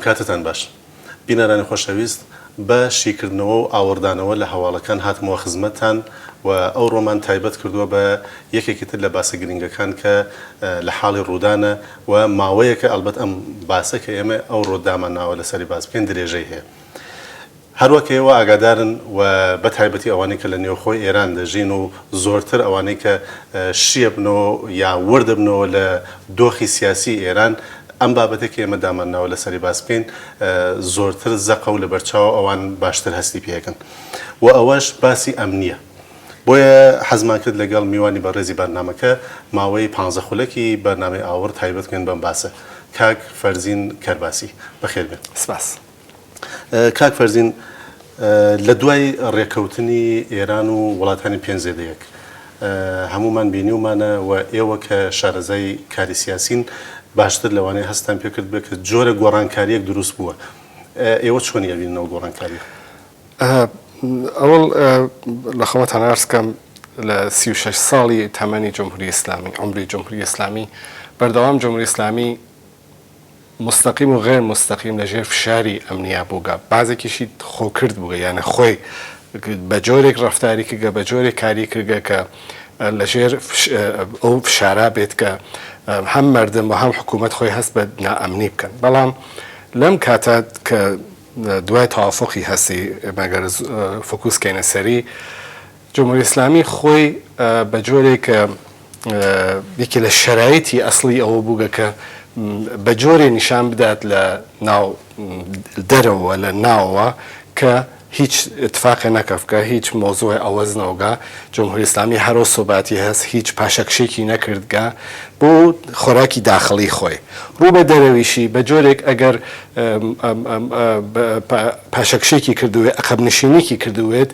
کاتتان باش بینەرانی خۆشەویست بە شیکردنەوە و ئاوردانەوە لە هەواڵەکان هاتمەوە خزمەتتان و ئەو ڕۆمان تایبەت کردووە بە یەکێکی تر لە باسە گرنگەکان کە لە حاڵی ڕوودانە و ماوەیەکە ئەلبەت ئەم باسە کە ئێمە ئەو ڕۆدامان ناوە لەسەری باس بکەین درێژەی هەیە هەروەکەوە ئاگادارن و بە تایبەتی ئەوانەی کە لە نێوخۆی ئێران دەژین و زۆرتر ئەوانەی کە شیە بنەوە یا وردە بنەوە لە دۆخی سیاسی ئێران ئەم بابەتێک ئێمە دامانناوە لەسەری باس بکەین زۆرتر زەقە و لە بەرچاو ئەوان باشتر هەستی پێەکەن و ئەوەش باسی ئەمنیە بۆیە حەزمان کرد لەگەڵ میوانی بەڕێزی بەرنامەکە ماوەی 15 خولەکی بەرنامەی ئاور تایبەت بکەین بەم باسە کاک فەرزین کەرباسی بەخێر بێت سپاس کاک فەرزین لە دوای ڕێکەوتنی ئێران و وڵاتانی پێنجزێدەیەک هەمومان بینیومانە و ئێوە کە شارەزای کاری سیاسین باشتر لەوانەیە هەستان پێکرد بێت کە جۆرە گۆڕانکاریەک دروست بووە ئێوە چۆن یابینەوە گۆڕانکاری ئەوڵ لە خەمەتان عەرز بکەم لە 36 ساڵی تەمەنی جمهوری ئیسلامی عمری جمهوری ئیسلامی بەردەوام جمهوری ئیسلامی مستەقیم و غێر مستەقیم لەژێر فشاری ئەمنیا بووگە بازێکیشی خۆکرد بووگە یانە خۆی بە جۆرێک ڕەفتاری کردگە بە جۆرێک کاری کردگە کە لەژێر ئەو فشارا بێت کە هەم مردم و هەم حکوومەت خۆی هەست بە نائەمنی بکەن بەڵام لەم کاتە کە دوای تەوافقی هەستی مەگەر فۆکوسکەینە سەری جمهوری ئیسلامی خۆی بە جۆرێک یەکێ لە شەرایەتی ئەسڵی ئەوە بووگە کە بە جۆرێ نیشان بدات لە ناو دەرەوە لە ناوەوە کە هیچ اتفاقی نەکەفکە هیچ مۆزوعی ئەوەز نەوەگا جمهوری ئیسلامی هەرۆ سۆباتی هەست هیچ پاشەکشێکی نەکردگا بۆ خۆراکی داخڵی خۆی ڕوو بە دەرەویشی بە جۆرێک ئەگەر پاشەکشێکی کردوێت عقبنشینێکی کردوێت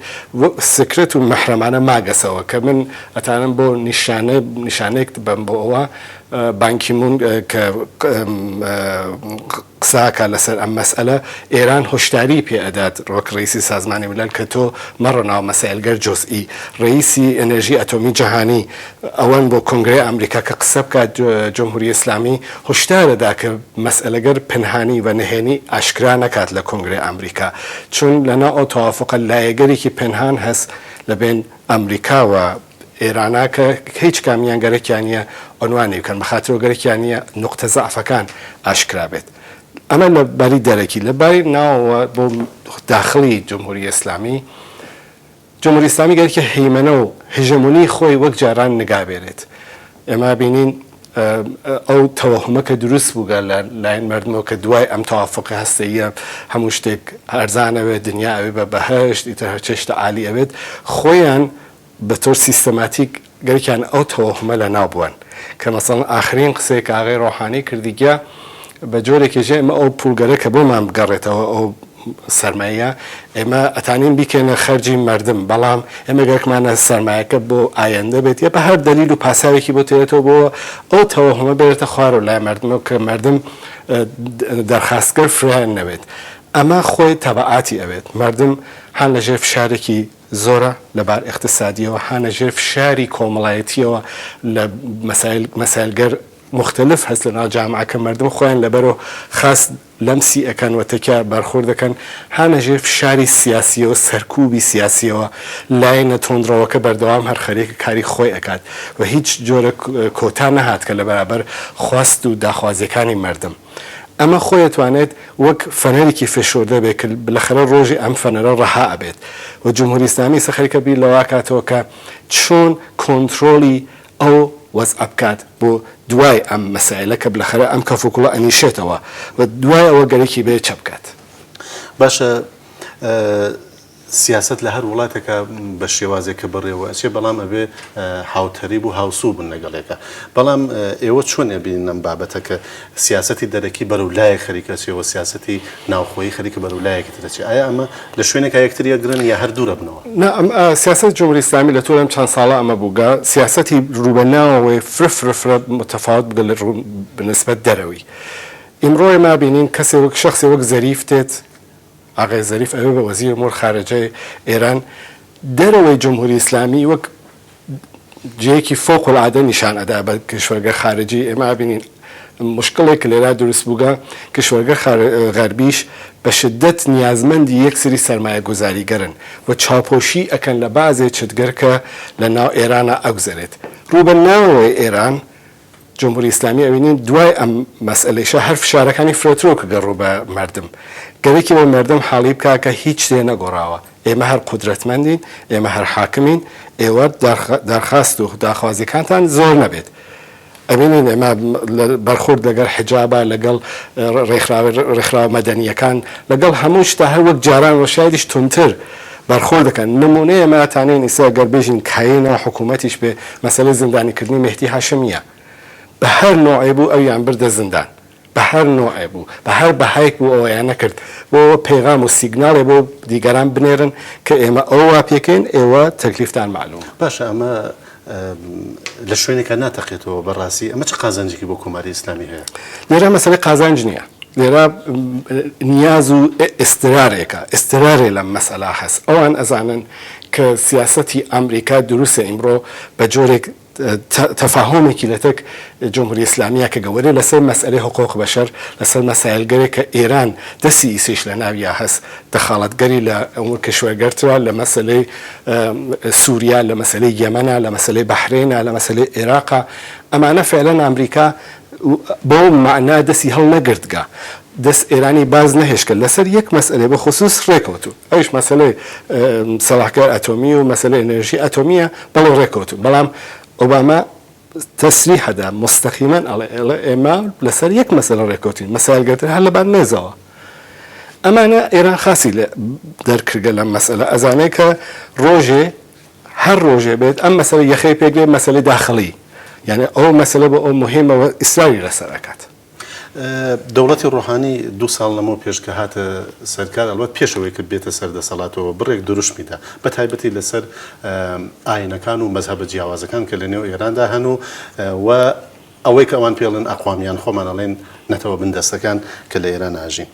سکرێت و مەحرەمانە ماگەسەوە کە من ئەتانم بۆ نیشانێک بم بۆ ئەوە بانکیمون کە قساکە لەسەر ئەم مەسئلە ئێران هۆشداری پێئەدات ڕۆک ڕئیسی سازمانی ملل کە تۆ مەڕۆ ناو مەسائلگەر جۆزئی ڕئیسی ئەنێرژی ئەتۆمی جەهانی ئەوەن بۆ کۆنگرەی ئەمریکا کە قسە بکات جمهوری ئیسلامی هۆشدارەدا کە مەسئلەگەر پنهانی و نهێنی ئاشکرا نەکات لە کۆنگرەی ئەمریکا چون لەناو ئەو تەوافقە لایەگەرێکی پنهان هەست لەبێن ئەمریکا و ئێرانە کە هیچ کامیان گەرەکیان نیە ئەنوانی بکەن بەخاطرەوە گەرەکیان نیە نوقتە زەعفەکان ئاشکرا بێت ئەمە لە بەری دەرەکی لە باری ناوەوە بۆ داخڵی جمهوری ئیسلامی جمهوری ئیسلامی گەرەکی هەیمەنە و هژەمونی خۆی وەک جاران نگابێرێت ئێمە بینین ئەو تەوەهمەکە دروست بووگە لە لایەن مردمەوە کە دوای ئەم تەوافقی هەستەیە هەموو شتێک ئەرزانەوێت دنیا ئەوێ بە بەهەشت ئیتر هەر چێشتە عالی ئەوێت خۆیان بە تۆر سیستەماتیک گەرەکیان ئەو تەوەهمە لە ناو بووەن کە مەسەڵەن ئاخرین قسەیەک ئاغای ڕۆحانی کردیگە بە جۆرێکی ژێ ئێمە ئەو پولگەرە کە بۆمان بگەڕێتەوە ئەو سەرمایە ئێمە ئەتانین بیکەنە خەرجی مردم بەڵام ئێمە گەرکمانە سەرمایەکە بۆ ئایەندە بێت یا بە هەر دلیل و پاساوێکی بۆ تێتەوە بۆ ئەو تەوەهمە بێتە خوار و لای مردمەوە کە مردم دەرخاستگەر فریان نەوێت ئەمە خۆی تەبعاتی ئەوێت مردم هەن لەژێر فشارێکی زۆرە لەبار اقتصادیەوە هەنە ژێر فشاری کۆمەڵایەتیەوە لە مەسایلگەر مختلف هەست لە ناو جامعەکە مردم خۆیان لەبەرەوە خاص لەمسی ئەەکەن و تەکیا بەرخورد دەکەن هەنە ژێر فشاری سیاسیەوە سەرکوبی سیاسیەوە لایەنە تۆندڕەوەکە بەردەوام هەر خەرێک کاری خۆی ئەکات و هیچ جۆرە کۆتا نەهات کە لە بەرابەر خواست و داخوازیەکانی مردم ئەمە خۆی توانێت وەک فەنەرێکی فێشۆردە بێت کە بالاخره ڕۆژی ئەم فەنەرە ڕەها ئەبێت و جمهوری ئیسلامی سەخەریکە بیر لەوا کاتەوە کە چۆن کۆنتڕۆلی ئەو وەزع بکات بۆ دوای ئەم مەسائلە کە بالاخره ئەم کەفوکوڵە ئەنیشێتەوە و دوای ئەوە گەرەکی بێت چە بکات باشە سیاست لە هەر وڵاتێکە بە شێوازێکە بڕێوە ئەچێ بەڵام ئەبێ هاوتەریب و هاوسوو بن لەگەڵێکە بەڵام ئێوە چۆن ئەبینن ئەم بابەتە کە سیاسەتی دەرەکی بەرەولایە خەریکەچێەوە سیاسەتی ناوخۆیی خەریکە بەرەولایەکی دەچێت ئایا ئەمە لە شوێنێکە یەکتریە گرن یا هەر دوورە بنەوە سیاست جمهوری ئیسلامی لە تۆرم چەند ساڵە ئەمە بووگە سیاسەتی ڕوبەناوەوەی فرفرە متەفاوت بگە لە بنسبەت دەرەوەی ئیمڕۆ ما بینین کەسێ وەک شخصی وەک زەریف تێت ئاغای زەریف ئەوێ بە وەزیر ئەمور خارجەی ئێران دەرەوەی جمهوری ئیسلامی وەک جەیەکی فۆقڵعادە نیشان ئەدا بە کشوەرگە خارجی ئێمە بینین مشکلێک لێرا دروست بووگە کشوەرگە غەربیش بە شدت نیازمەندی یەک سری سەرمایە گوزاریگەرن و چاپۆشی ئەکەن لە بازێ چتگەر کە لە ناو ئێرانە ئەگوزارێت ڕوبە ناوەوەی ئێران جمهوری ئیسلامی ئەوینین دوای ئەم مەسئلەیشە هەر فشارەکانی فرۆترۆ کە گەڕوو بە مردم گەرێکی بۆ مردم حاڵی بکا کە هیچ شتێ نەگۆڕاوە ئێمە هەر قودرەتمەندین ئێمە هەر حاکمین ئێوە دەرخواست و داخوازیەکانتان زۆر نەبێت ئەبینین ئێمە بەرخورد لەگەڵ حجابە لەگەڵ ڕێکخراوە مەدەنیەکان لەگەڵ هەموو شتە هەر وەک جاران و شایدیش تونتر بەرخۆر دەکەن نمونەیە ئەمەتانەی نیسا گەربێژین کاینا حکوومەتیش بێ مەسەلەی زیندانیکردنی مهدی هاشمیە بە هەر نوعی بوو ئەویان بردە زیندان بە هەر نوعی بوو بە هەر بەهایك بوو ئەویان نەکرد بۆ پەیغام و سیگناڵێ بۆ دیگەران بنێرن کە ئێمە ئەوە پێکەین ئێوە تەکلیفتان معلوم باشە ئەمە لە شوێنێکە ناتەقێتەوە بەڕاستی ئەمە چ قازانجێکی بۆ کۆماری ئیسلامی هەیە لێرە مەسەلەی قازانج نییە لێرە نیاز و ئێسترارێکە ئێسترارێ لەم مەسەلا هەست ئەوان ئەزانن کە سیاسەتی ئەمریکا دروستە ئیمڕۆ بە جۆرێک تەفاهمێکی لەتەک جمهوری ئیسلامیە کە گەورەی لەسەر مەسئلەی حقوق بەشەر لەسەر مەسایلگەرێک کە ئێران دەستی ئیسیش لە ناویە هەست دەخاڵەتگەری لە ئەمور کشوەرگەرترا لە مەسەلەی سووریا لە مەسەلەی یەمەنە لە مەسەلەی بەحرێنە لە مەسەلەی عێراقا ئەمانە فعلەن ئەمریکا بۆ معنا دەستی هەڵ نەگرتگا دەست ئێرانی باز نەهێشکە لەسەر یەک مەسئلەی بە خصوص ڕێکەوتو ئەوش مەسەلەی سەلاحکار ئەتۆمی و مەسەلەی ئەنێرژی ئەتۆمیە بەڵێ ڕێکەوتو بەڵام ئۆباما تەسریح هەدا مستەقیمەن ئەڵێ ئێمە لەسەر یەک مەسەلە ڕێکەوتین مەسایلگەرتر هەر لەبان مێزەوە ئەمانە ئێران خاسی دەرکردگە لەم مەسەلە ئەزانەی کە ڕۆژێ هەر ڕۆژێ بێت ئەم مەسەلە یەخەی پێگێ مەسەلەی داخڵی یعنی ئەو مەسەلە بە ئەو مهمەوە ئیسراوی لەسەر ئەکات دەوڵەتی ڕۆحانی 2 ساڵ لەمەوە پێش کە هاتە سەرکار ئەلبەت پێشەوەی کرد بێتە سەردەسەڵاتەوە بڕێک دروشمیدا بە تایبەتی لەسەر ئاینەکان و مەزهبە جیاوازەکان کە لە نێو ئێراندا هەن و ئەوەی کە ئەوان پێڵن ئەقوامیان خۆمان ئەڵێن نەتەوە بندەستەکان کە لە ئێران ئاژین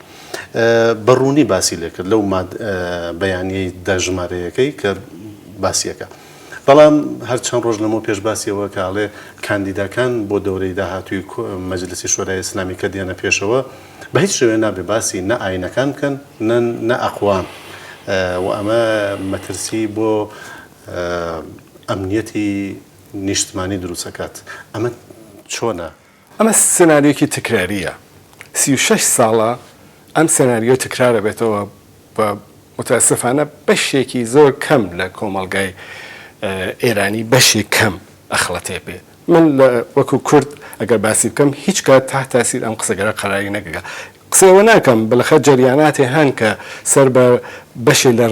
بەڕوونی باسی لێ کرد لەو بەیانیەی داژمارەیەکەی کە باسیەکە بەڵام هەر چەند ڕۆژ لەمەوە پێش باسیەوە کاڵێ کاندیداکان بۆ دەورەی داهاتووی مەجلسی شۆرای ئیسلامی کە دێنە پێشەوە بە هیچ شێوێ نابێ باسی نە ئاینەکان بکەن نە ئەقوام و ئەمە مەترسی بۆ ئەمنیەتی نیشتمانی دروستەکات ئەمە چۆنە؟ ئەمە سناریۆکی تکراریە 36 ساڵە ئەم سناریۆ تکرارە بێتەوە بە متاسفانە بەشێکی زۆر کەم لە کۆمەڵگای ئێرانی بەشێک کەم ئەخڵەتێ پێ من وەکو کورد ئەگەر باسی بکەم هیچ کات تا تاسیر ئەم قسەگەرە قەراری نەگەگە قسەوە ناکەم بەلەخە جەریاناتی هەن کە سەر بە بەشێ لە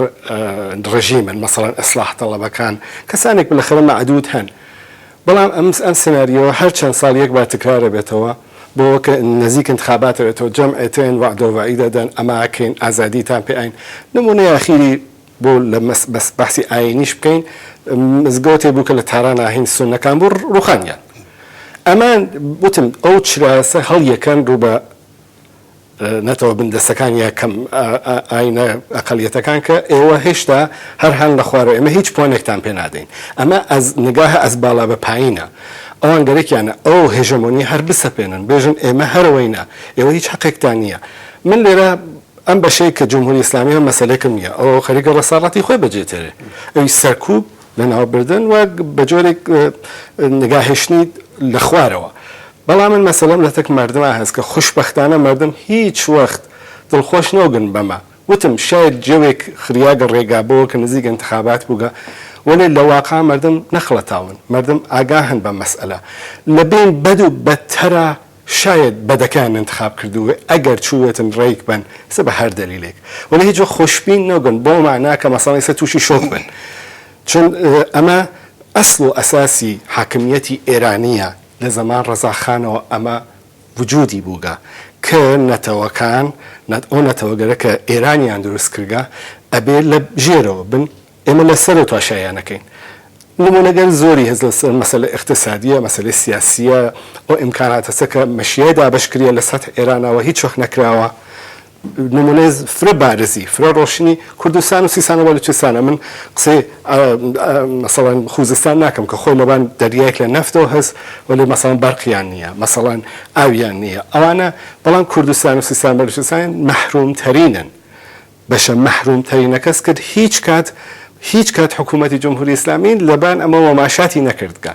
ڕژیمن مەسەڵەن ئەسلاح تەڵەبەکان کەسانێک بالاخره معدود هەن بەڵام ئەم سناریۆ هەر چەند ساڵ یەک بار تکرارە بێتەوە بۆ کە نزیک انتخاباتەوێتەوە جەمعێتێن وعدە و وعیدە دەن ئەماکەین ئازادیتان پێین نمونەی ئاخیری بۆ لە بەحسی ئاینیش بکەین مزگەوتێ بوو کە لە تاران ئاهین سونەکان بۆ ڕوخانیان ئەمان وتم ئەو چراسە هەڵ یەکەن ڕوو بە نەتەوە بندەستەکان یا کەم ئاینە ئەقەلیەتەکان کە ئێوە هێشتا هەر هەن لە خوارەوە ئێمە هیچ پۆنێکتان پێ نادەین ئەمە نگاه ئەس باڵا بە پایینە ئەوان گەرەکیانە ئەو هێژەمۆنی هەر بسەپێنن بێژن ئێمە هەرەوەینە ئێوە هیچ حەقێکتان نییە من لێرە ئەم بەشەی کە جمهوری ئیسلامی هەم مەسەلەیەکم نییە ئەو خەریکە ڕەساڵەتی خۆی بەجێتێرێ ئەوی سەرکوب لە ناوبردن و بە جۆرێک نگاهێشتنی لە خوارەوە بەڵام من مەسەلەم لە تەک مردمە هەست کە خوشبەختانە مردم هیچ وەخت دڵخۆش نەوگن بەمە وتم شاید جەوێک خریاگە ڕێگابەوە کە نزیک انتخابات بووگە ولی لە واقع مردم نەخڵەتاون مردم ئاگاهن بە مەسئلە لە بین بەد و بەدتەرە شاید بەدەکان انتخاب کردووە ئەگەر چووێتن ڕێک بن سە بە هەر دەلیلێک ولی هیچ خۆشببین نەگەن بۆ معنا کە مەسەڵی سە تووشی شۆک بن چون ئەمە ئەسڵ و ئەساسی حاکمیەتی ئێرانیە لە زەمان ڕەزاخانەوە ئەمە وجودی بووگە کە نەتەوەکان ئەو نەتەوەگەرە کە ئێرانیان دروست کردگە ئەبێ لە ژێرەوە بن ئێمە لە سەر و تواشایانەکەین نمونەگەر زۆری هەز لە مەسەلە اقتصادیە مەسەلەی سیاسیە ئەو ئیمکاناتەسە کە مەشیەدا بەشکریە لە سەد ئێرانەوە هیچ وەخت نەکراوە نمونه فرە بارزی فرە ڕۆشنی کوردستان و سیستان و بەلوچستانە من قسەی مەسەڵەن خوزستان ناکەم کە خۆی لەبان دەریایەک لە نەفتەوە هەست وەلی مەسەڵەن بەرقیان نییە مەسەڵەن ئاویان نییە ئەوانە بەڵام کوردستان و سیستان بەلوچستان مەحرومتەرینن بەشە مەحرومتەرینە کەس کرد هیچ کات حکوومەتی جمهوری ئیسلامی لەبان ئەمە وەماشاتی نەکردگە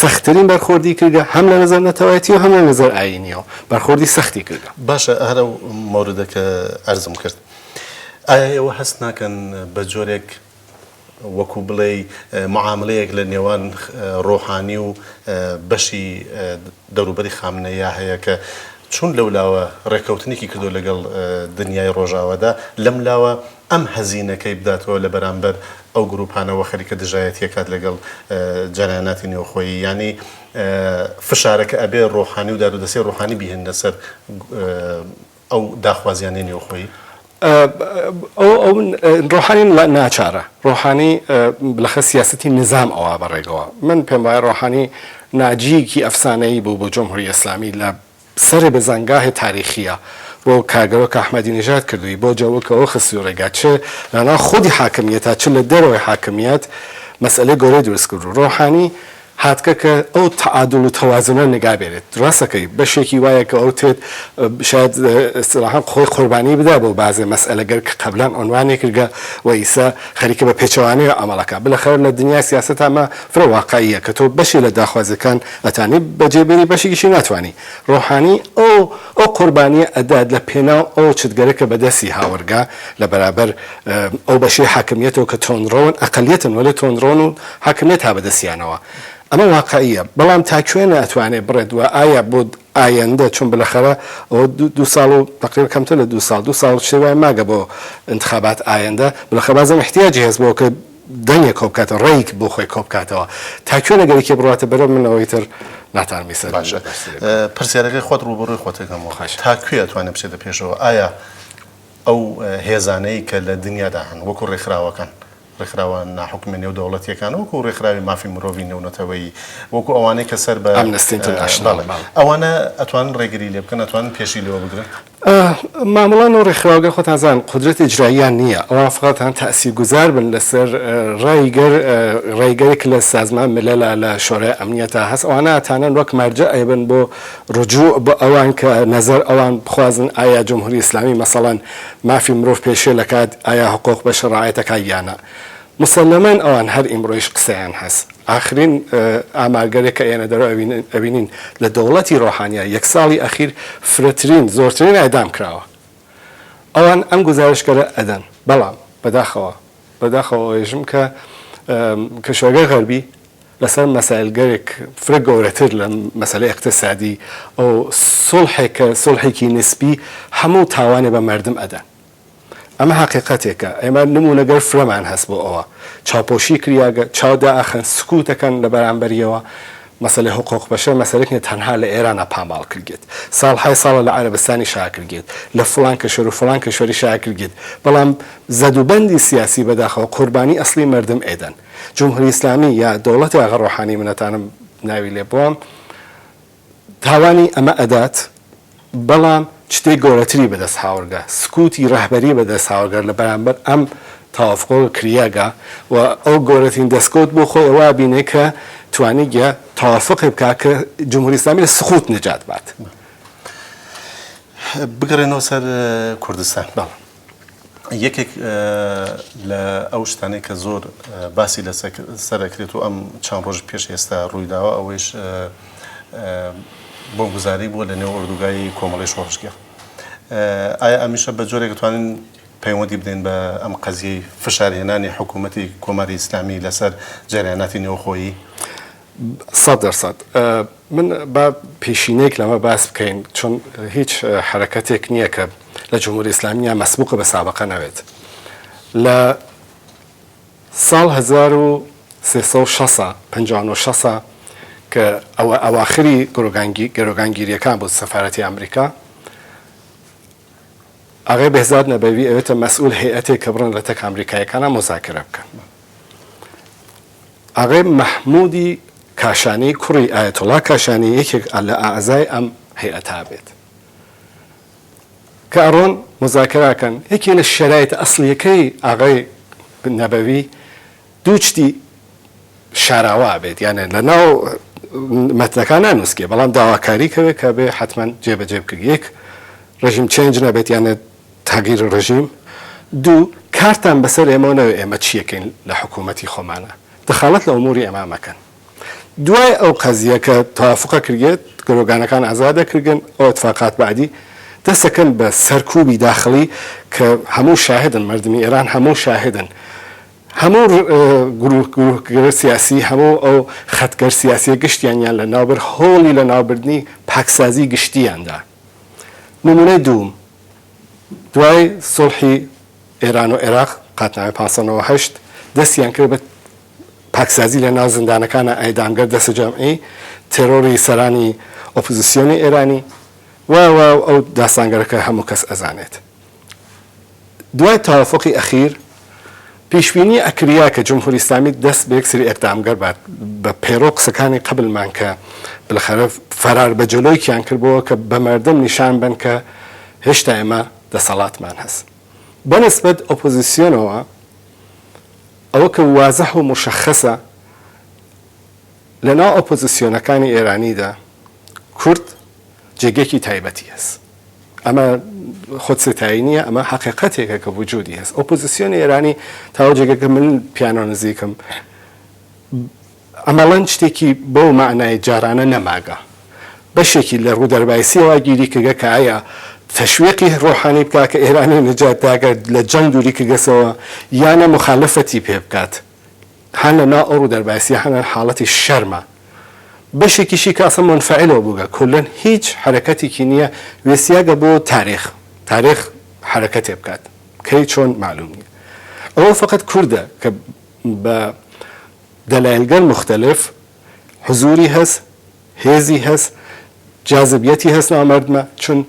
سەختترین بەرخۆردی کردگە هەم لە نظر نەتەوایەتی و هەم لە نظر ئاینیەوە بەرخۆردی سەختی کردگە. باشە هەرە مەوردەکە ئەرزم کرد ئایا ئێوە هەست ناکەن بە جۆرێک وەکو بڵێ معاملەیەک لە نێوان ڕۆحانی و بەشی دەوروبەری خامنەیە هەیە کە چون لەولاوە ڕێکەوتنێکی کردو لەگەڵ دنیای ڕۆژاوەدا لەم لاوە ئەم هەزینەکەی بداتەوە لە بەرامبەر ئەو گروپانەوە خەریکە دژایەتیەکات لەگەڵ جەریاناتی نێوخۆیی ینی فشارەکە ئەبێ ڕۆحانی و دارودەستی ڕۆحانی بیهێنە سەر ئەو داخوازیانەی نێوخۆیی ئەو ڕۆحانی ناچارە ڕۆحانی بلەخە سیاسەتی نظام ئەوە بەڕێگەوە من پێم وایە ڕۆحانی ناجیەکی ئەفسانەی بوو بۆ جمهوری ئیسلامی لە سەرێ بە زەنگاهی تاریخیە بۆ کاگەوە کە ئەحمەدی نژاد کردووی بۆ جەوەکەوە خستی و ڕێگا چ لەنا خودی حاکمیەتە چ لە دەرەوەی حاکمیەت مەسئلەی گەورەی دروست کرد و ڕۆحانی هاتکە کە ئەو تعادل و تەوازنە نگابێت ڕاستەکەی بەشێکی وایە کە ئەو تێت شاید ئەستلاحان خۆی قوربانی بدا بۆ بازێ مەسئلەگەر کە قەبلان عنوانی کردگە و ئیسا خەریکە بە پێچەوانەیە ئەمەڵەکە بلەخەر لە دنیای سیاست ئەمە فرە واقعیە کە تۆ بەشی لە داخوازەکان ئەتانی بەجێبێری بەشێکیشی ناتوانانی ڕۆحانی ئەو قوربانیە ئەدات لە پێناو ئەو چتگەرەکە بەدەستی هاوەرگا لە بەرابەر ئەو بەشی حاکمیەتەوە کە تۆنڕۆن ئەقلیەتن وەلی تۆنڕۆن و حاکمیەت ها بەدەستیانەوە ئەمە واقعیە بەڵام تاکوێنە ئەتوانێت بڕێت وە ئایا بۆ ئایندە چون بلەخەرە ئەوە دو ساڵ و تقریبا کەمتر لە دو ساڵ شێوای ماگە بۆ انتخابات ئایندە بلەخە بازم احتیاجی هەست بۆ کە دەنگێک کۆبکاتە ڕێیک بۆ خۆی کۆبکاتەوە تاکوێنە گەرێکی بڕاتە بەرەو منەوەی تر ناتانمی سەر باشە پرسیارەکەی خۆت ڕوبڕووی خۆتەکەمەوە تاکوێ ئەتوانێت بچێتە پێشەوە ئایا ئەو هێزانەی کە لە دنیادا هەن وەکو ڕێکخراوەکان ڕێکخراوە ناحکومە نێو دەوڵەتیەکان وەکو ڕێکخراوی مافی مرۆڤی نێونەتەوەی وەکو ئەوانەی کە سەر بە ئەمنەستی ئینتەرناشنال ئەوانە ئەتوانن ڕێگری لێ بکەن ئەتوانن پێشی لێوە بگرن معموڵان و ڕێکخراوەکە خۆتانزان قدرەتی ئیجراییان نییە ئەوان فقەتان تەئسیرگوزار بن لەسەر ڕێگەرێک لە سازمان ملەلە لە شۆرای ئەمنیەتە هەست ئەوانە ئەتانن وەک مەرجە ئەبن بۆ ڕجوع بە ئەوان کە نەزەر ئەوان بخوازن ئایا جمهوری ئیسلامی مەسەڵەن مافی مرۆڤ پێشێ لەکات ئایا حقوق بە شەڕایەتەکە یانە مسلمەن ئەوان هەر ئیمڕۆیش قسەیان هەست ئاخرین ئاماگەرێک کە ئێنە دەرەوە ئەبینین لە دەوڵەتی ڕۆحانیا یەک ساڵی ئەخیر فرەترین زۆرترین ئەدام کراوە ئەوان ئەم گزارشکەرە ئەدەن بەڵام بەداخەوە ێژم کە کەشوەرگەی غەربی لەسەر مەسائلگەرێک فرە گەورەتر لە مەسەلەی اقتصادی ئەو سڵحێکی نسبی هەموو تاوانێ بە مردم ئەدەن ئەمە حقیقەتێکە ئێمە نمونەگەر فرەمان هەست بۆ ئەوە چاپۆشی کریاگە چاودا ئاخەن سکوتەکەن لە بەرامبەریەوە مەسەلەی حقوق بەشەر مەسەلێکی تەنها لە ئێرانە پامال کردێت ساڵهای ساڵە لە عەرەبستانی شایع کردێت لە فڵان کەشوەر و فڵان کەشوەری شایع کردێت بەڵام زەدوبەندی سیاسی بەداخەوە قوربانی ئەسلی مردم ئێدەن جمهوری ئیسلامی یا دەوڵەتی ئاغا ڕۆحانی منەتانم ناوی لێ بووم تاوانی ئەمە ئەدات بەڵام شتێک گەورەتری بەدەست هاوردە سکوتی ڕەهبەری بەدەست هاوردەر لە بەرامبەر ئەم تاوافقۆ کریاگە و ئەو گەورەترین دەستکەوت بۆ خۆی ئەوە بینێ کە توانیگە تاوافقی بکا کە جمهوری ئیسلامی لە سقوط نجات بات بگەڕێنەوە سەر کوردستان یەکێک لە ئەو شتانەی کە زۆر باسی لە سەرەکرێت و ئەم چەند ڕۆژ پێش ئێستا ڕوویداوە ئەوەیش بۆ گوزاری بووە لە نێو ئوردوگای کۆمەڵی شۆڕژگیر ئایا ئەمیشە بە جۆرێک دەتوانین پەیوەندی بدەین بە ئەم قەزیەی فشارهێنانی حکوومەتی کۆماری ئیسلامی لەسەر جەریاناتی نێوخۆیی 100% من با پێشینەیەک لەمە باس بکەین چون هیچ حرەکەتێک نییە کە لە جمهوری ئیسلامیە مەسبوقە بە سابقە نەوێت لە ساڵ 1356 کە ئەوە ئەواخری گەرۆگانگیریەکان بۆ سەفارەتی ئەمریکا ئاغای بەهزاد نەبەوی ئەوێتە مەسئول هەیئەتێک کە بڕن لە تەک ئەمریکایەکانە مۆزاکرە بکەن ئاغای مەحموودی کاشانی کوڕی ئایەتوڵا کاشانی یەکێک لە ئاعزای ئەم هەیئەتا بێت کە ئەڕۆن مذاکراکەن یەکێ لە شەرایط ئەسڵیەکەی ئاغای نەبەوی دوو شتی شاراوا بێت یانە لە ناو مەتنەکان نانووسکێ بەڵام داواکاری کەوێت کە بێ حتمما جێبەجێ بکرد یەک ڕژیم چێنج نەبێت یانە تاگیر ڕژیم دوو کارتان بەسەر ئێمەوە ئێمە چیەکەین لە حکوومەتی خۆمانە دەخالەت لە ئەموری ئێمە مەکەن دوای ئەو قەزیە کە تەوافقە کردێت گرۆگانەکان ئازادە کردن ئەو اتفاقات بعدی دەستەکەن بە سەرکوبی داخلی کە هەموو شاهدن مردمی ئێران هەموو شاهدن هەموو گروهگرە سیاسی هەموو ئەو خەتگەر سیاسیە گشتیانیان لە ناوبەر هۆڵی لە ناوبردنی پاکسازی گشتیاندا نمونەی دووم دوای سڵحی ئێران و عێراق قاتنامەی 508 دەستیان کرد بە پاکسازی لە ناو زیندانەکانە ئەیدامگەر دەستە جەمعی تێرۆری سەرانی ئۆپۆزیسیۆنی ئێرانی ئەو داستانگەرەکە هەموو کەس ئەزانێت دوای تەوافقی ئەخیر پیشبینی ئەکریا کە جمهوری ئیسلامی دەست بە یەکسری ئەقدامگەر بات بە پەیڕۆ قسەکانی قبلمان کە بالاخره فەرار بە جلۆیکیان کردبەوە کە بە مردم نیشان بن کە هێشتا ئێمە دەسەڵاتمان هەست بەنسبەت ئۆپۆزیسیۆنەوە ئەوە کە وازەح و مشەخەسە لەناو ئۆپۆزیسیۆنەکانی ئێرانیدا کورد جێگێکی تایبەتی هەست ئەمە خۆدستایی نییە ئەمە حقیقەتێکە کە وجودی هەست ئۆپۆزیسیۆنی ئێرانی تاوە جێگەکە من پیانۆ نزیکم ئەمەڵەن شتێکی بەو معنای جارانە نەماگە بەشێکی لە ڕوو دەربایسیەوە گیری کردگە کە ئایا تەشویقی ڕۆحانی بکات کە ئێرانی نەجات داگەر لە جەنگ دووری کردگەسەوە یانە مخالفەتی پێ بکات هەن لە ناو ئەو ڕوو دەربایسی هەنە حاڵەتی شەرمە بەشێکیشی کاسە منفعلەوە بووگە کولەن هیچ حرەکەتێکی نییە وێسیاگە بۆ تاریخ حرەکەتێ بکات کەی چۆن معلوم نیە ئەوە فقط کووردە کە بە دەلایلگەر مختلف حزوری هەست هێزی هەست جاذبیەتی هەست نامەردمە چون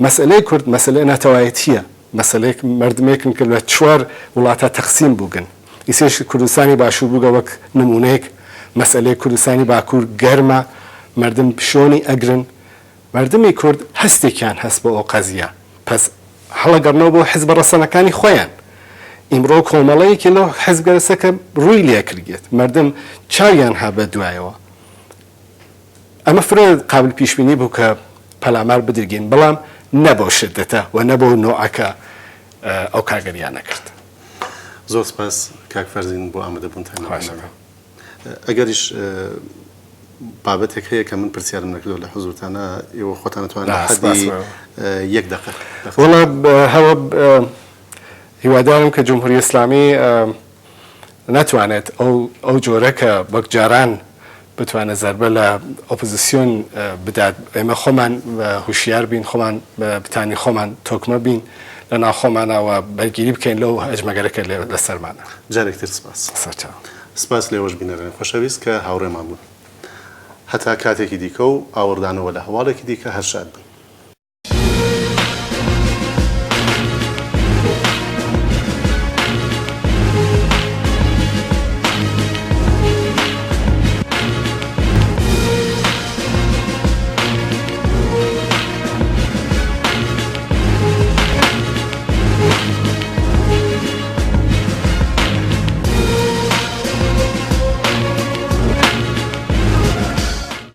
مەسئلەی کورد مەسئلەی ناتەوایەتیە مەسئلەیەک مردمێکن کە لە چوار وڵاتە تەقسیم بووگن ئیسێش کوردستانی باشوور بووگە وەک نمونەیەک مەسئلەی کوردستانی باکوور گەرمە مردم پشۆنی ئەگرن مردمی کورد هەستێکیان هەست بۆ ئەو قەزیە پس هەڵەگەڕنەوە بۆ حیزب ڕەسەنەکانی خۆیان ئیمڕۆ کۆمەڵەیەکی لەو حیزبگەرەسەکە ڕووی لێ کردێت مردم چاویان ها بە دوایەوە ئەمە فرە قابل پیشبینی بوو کە پەلامار بدرگین بەڵام نەبۆ شدەتە و نەبۆ نۆعەکە ئەو کارگەریانە کرد زۆر سپاس کاک فەرزین بۆ ئامادەبوونتان ئەگەریش بابەتێک هەیە کە من پرسیارم نەکردەوە لە حوزورتانە ئێوە خۆتان دەتوانن حەدی یەک دقیقە وەڵا هەوە هیوادارم کە جمهوری ئیسلامی ناتوانێت ئەو جۆرە کە وەک جاران بتوانێت زەربە لە ئۆپۆزیسیۆن بدات ئێمە خۆمان هوشیار بین خۆمان بتانی خۆمان تۆکمە بین لە ناو خۆمانەوە بەرگیری بکەین لەو هەجمەگەرەکە لە سەرمانە جارێکتر سپاس سپاس لێوەش بینەرێن خۆشەویست کە هاوڕێمان بوون هەتا کاتێکی دیکە و ئاوردانەوە لە هەواڵێکی دیکە هەر شاد بن